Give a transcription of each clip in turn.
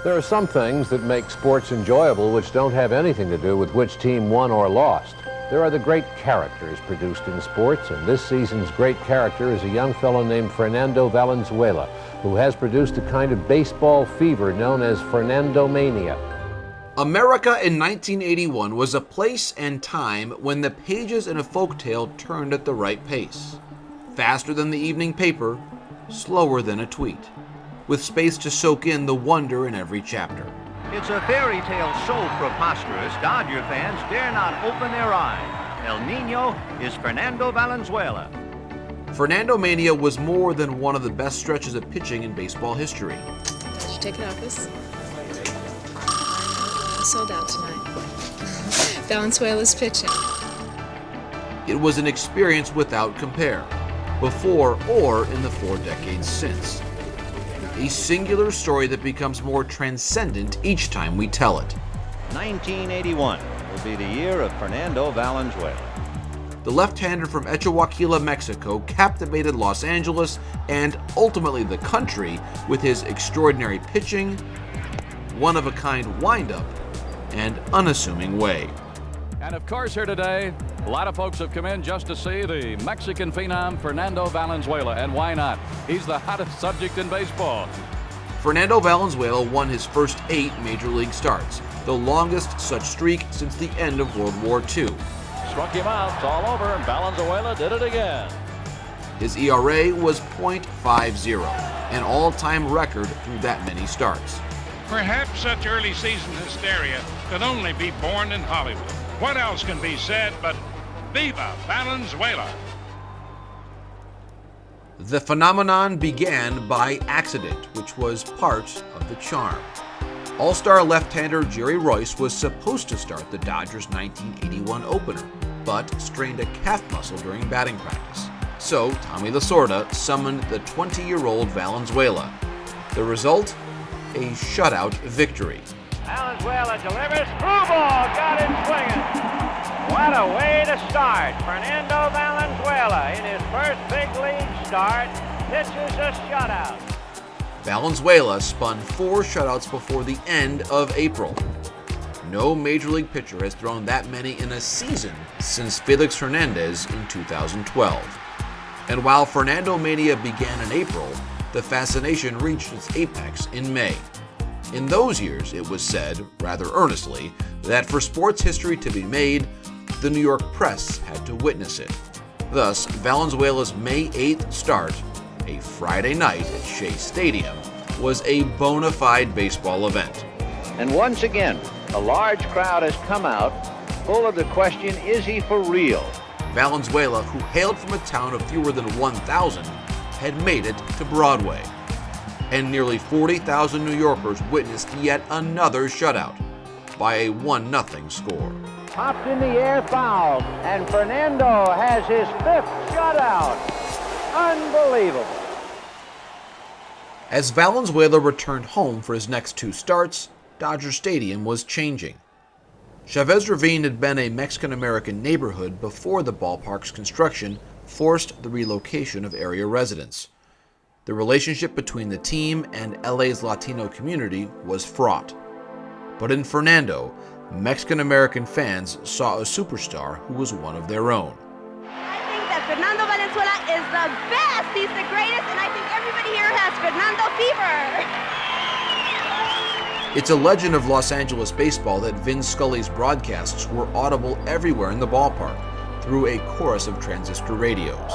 There are some things that make sports enjoyable which don't have anything to do with which team won or lost. There are the great characters produced in sports, and this season's great character is a young fellow named Fernando Valenzuela, who has produced a kind of baseball fever known as Fernandomania. America in 1981 was a place and time when the pages in a folktale turned at the right pace. Faster than the evening paper, slower than a tweet, with space to soak in the wonder in every chapter. It's a fairy tale so preposterous, Dodger fans dare not open their eyes. El Nino is Fernando Valenzuela. Fernandomania was more than one of the best stretches of pitching in baseball history. Did you take it off this? Sold out tonight. Valenzuela's pitching. It was an experience without compare, before or in the 4 decades since. A singular story that becomes more transcendent each time we tell it. 1981 will be the year of Fernando Valenzuela. The left-hander from Echahuaquila, Mexico, captivated Los Angeles and ultimately the country with his extraordinary pitching, one-of-a-kind wind-up, and unassuming way. And of course here today, a lot of folks have come in just to see the Mexican phenom Fernando Valenzuela, and why not? He's the hottest subject in baseball. Fernando Valenzuela won his first 8 major league starts, the longest such streak since the end of World War II. Struck him out, it's all over, and Valenzuela did it again. His ERA was .50, an all-time record through that many starts. Perhaps such early season hysteria could only be born in Hollywood. What else can be said but Viva Valenzuela? The phenomenon began by accident, which was part of the charm. All-star left-hander Jerry Royce was supposed to start the Dodgers' 1981 opener, but strained a calf muscle during batting practice. So Tommy Lasorda summoned the 20-year-old Valenzuela. The result? A shutout victory. Valenzuela delivers, through ball, got him swinging. What a way to start. Fernando Valenzuela, in his first big league start, pitches a shutout. Valenzuela spun 4 shutouts before the end of April. No major league pitcher has thrown that many in a season since Felix Hernandez in 2012. And while Fernandomania began in April, the fascination reached its apex in May. In those years, it was said, rather earnestly, that for sports history to be made, the New York press had to witness it. Thus, Valenzuela's May 8th start, a Friday night at Shea Stadium, was a bona fide baseball event. And once again, a large crowd has come out, full of the question, is he for real? Valenzuela, who hailed from a town of fewer than 1,000, had made it to Broadway. And nearly 40,000 New Yorkers witnessed yet another shutout by a 1-0 score. Popped in the air, fouled, and Fernando has his 5th shutout. Unbelievable. As Valenzuela returned home for his next 2 starts, Dodger Stadium was changing. Chavez Ravine had been a Mexican-American neighborhood before the ballpark's construction forced the relocation of area residents. The relationship between the team and LA's Latino community was fraught. But in Fernando, Mexican-American fans saw a superstar who was one of their own. I think that Fernando Valenzuela is the best. He's the greatest, and I think everybody here has Fernando fever. It's a legend of Los Angeles baseball that Vin Scully's broadcasts were audible everywhere in the ballpark through a chorus of transistor radios.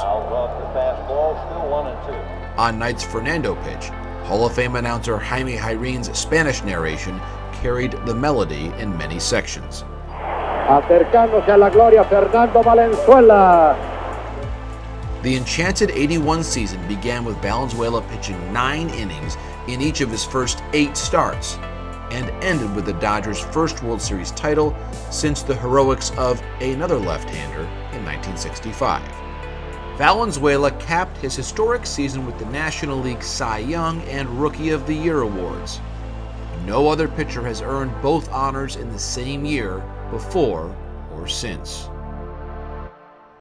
On nights Fernando pitched, Hall of Fame announcer Jaime Jairin's Spanish narration carried the melody in many sections. Acercándose a la gloria, Fernando Valenzuela. The enchanted 81 season began with Valenzuela pitching 9 innings in each of his first 8 starts, and ended with the Dodgers' first World Series title since the heroics of another left-hander in 1965. Valenzuela capped his historic season with the National League Cy Young and Rookie of the Year awards. No other pitcher has earned both honors in the same year before or since.